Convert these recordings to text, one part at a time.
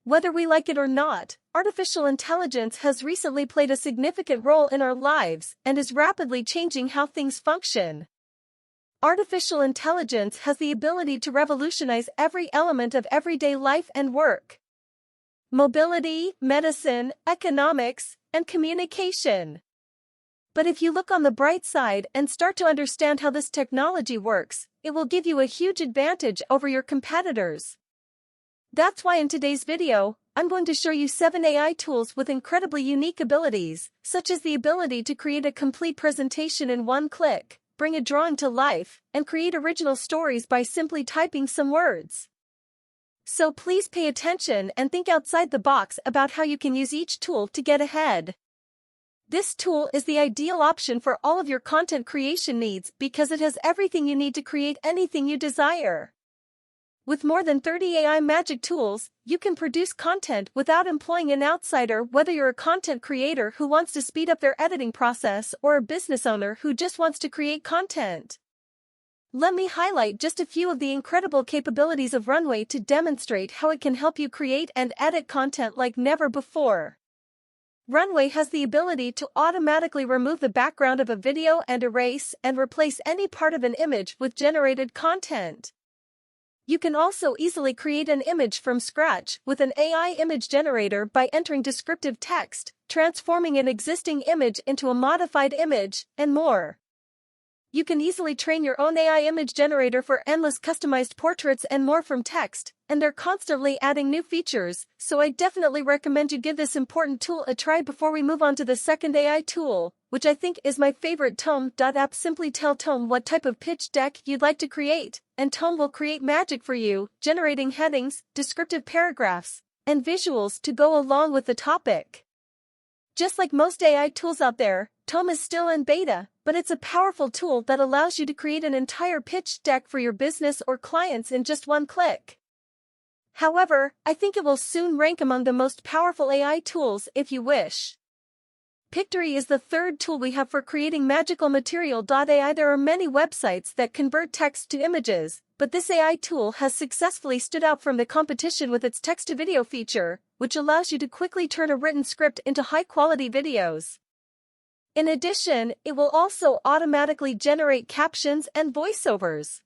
Whether we like it or not, artificial intelligence has recently played a significant role in our lives and is rapidly changing how things function. Artificial intelligence has the ability to revolutionize every element of everyday life and work. Mobility, medicine, economics, and communication. But if you look on the bright side and start to understand how this technology works, it will give you a huge advantage over your competitors. That's why in today's video, I'm going to show you 7 AI tools with incredibly unique abilities, such as the ability to create a complete presentation in one click, bring a drawing to life, and create original stories by simply typing some words. So please pay attention and think outside the box about how you can use each tool to get ahead. This tool is the ideal option for all of your content creation needs because it has everything you need to create anything you desire. With more than 30 AI magic tools, you can produce content without employing an outsider, whether you're a content creator who wants to speed up their editing process or a business owner who just wants to create content. Let me highlight just a few of the incredible capabilities of Runway to demonstrate how it can help you create and edit content like never before. Runway has the ability to automatically remove the background of a video and erase and replace any part of an image with generated content. You can also easily create an image from scratch with an AI image generator by entering descriptive text, transforming an existing image into a modified image, and more. You can easily train your own AI image generator for endless customized portraits and more from text, and they're constantly adding new features, so I definitely recommend you give this important tool a try before we move on to the second AI tool, which I think is my favorite, Than.app. Simply tell Than what type of pitch deck you'd like to create, and Than will create magic for you, generating headings, descriptive paragraphs, and visuals to go along with the topic. Just like most AI tools out there, Than is still in beta, but it's a powerful tool that allows you to create an entire pitch deck for your business or clients in just one click. However, I think it will soon rank among the most powerful AI tools if you wish. Pictory is the third tool we have for creating magical material. AI. There are many websites that convert text to images, but this AI tool has successfully stood out from the competition with its text-to-video feature, which allows you to quickly turn a written script into high-quality videos. In addition, it will also automatically generate captions and voiceovers.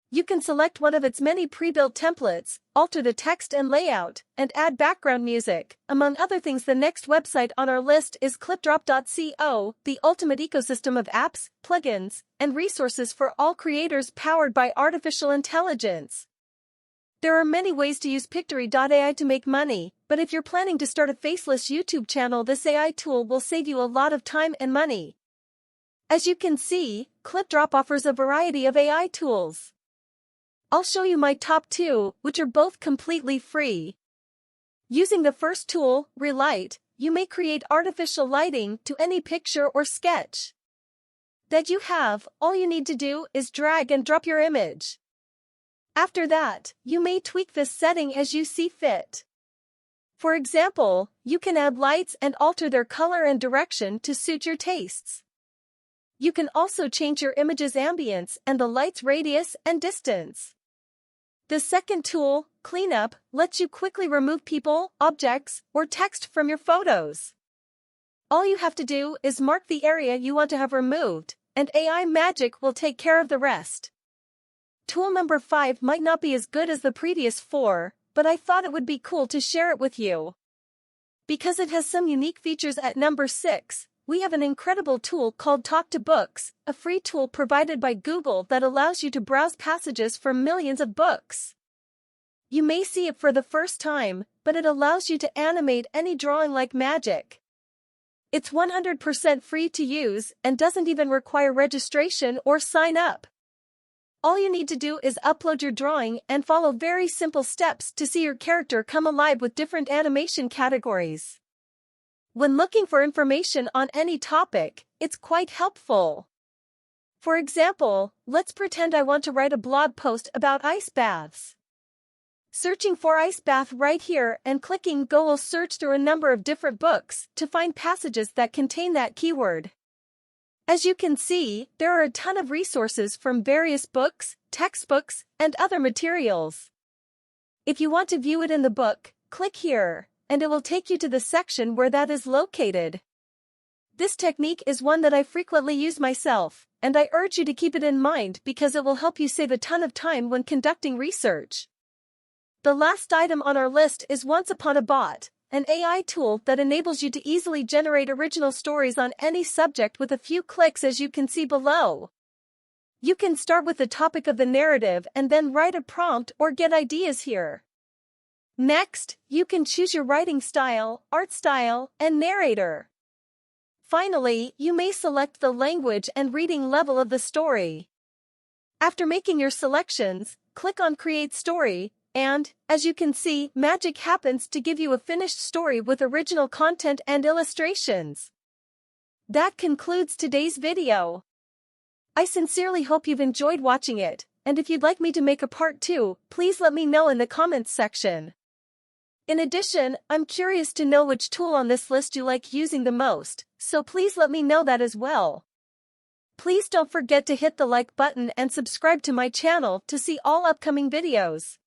You can select one of its many pre-built templates, alter the text and layout, and add background music. Among other things, the next website on our list is clipdrop.co, the ultimate ecosystem of apps, plugins, and resources for all creators powered by artificial intelligence. There are many ways to use Pictory.ai to make money, but if you're planning to start a faceless YouTube channel, this AI tool will save you a lot of time and money. As you can see, ClipDrop offers a variety of AI tools. I'll show you my top 2, which are both completely free. Using the first tool, Relight, you may create artificial lighting to any picture or sketch that you have. All you need to do is drag and drop your image. After that, you may tweak this setting as you see fit. For example, you can add lights and alter their color and direction to suit your tastes. You can also change your image's ambience and the light's radius and distance. The second tool, Cleanup, lets you quickly remove people, objects, or text from your photos. All you have to do is mark the area you want to have removed, and AI magic will take care of the rest. Tool number 5 might not be as good as the previous 4, but I thought it would be cool to share it with you. Because it has some unique features. At number 6, we have an incredible tool called Talk to Books, a free tool provided by Google that allows you to browse passages from millions of books. You may see it for the first time, but it allows you to animate any drawing like magic. It's 100% free to use and doesn't even require registration or sign up. All you need to do is upload your drawing and follow very simple steps to see your character come alive with different animation categories. When looking for information on any topic, it's quite helpful. For example, let's pretend I want to write a blog post about ice baths. Searching for ice bath right here and clicking Go will search through a number of different books to find passages that contain that keyword. As you can see, there are a ton of resources from various books, textbooks, and other materials. If you want to view it in the book, Click here, and it will take you to the section where that is located. This technique is one that I frequently use myself, and I urge you to keep it in mind because it will help you save a ton of time when conducting research. The last item on our list is Once Upon a Bot, an AI tool that enables you to easily generate original stories on any subject with a few clicks, as you can see below. You can start with the topic of the narrative and then write a prompt or get ideas here. Next, you can choose your writing style, art style, and narrator. Finally, you may select the language and reading level of the story. After making your selections, click on Create Story, and, as you can see, magic happens to give you a finished story with original content and illustrations. That concludes today's video. I sincerely hope you've enjoyed watching it, and if you'd like me to make a part 2, please let me know in the comments section. In addition, I'm curious to know which tool on this list you like using the most, so please let me know that as well. Please don't forget to hit the like button and subscribe to my channel to see all upcoming videos.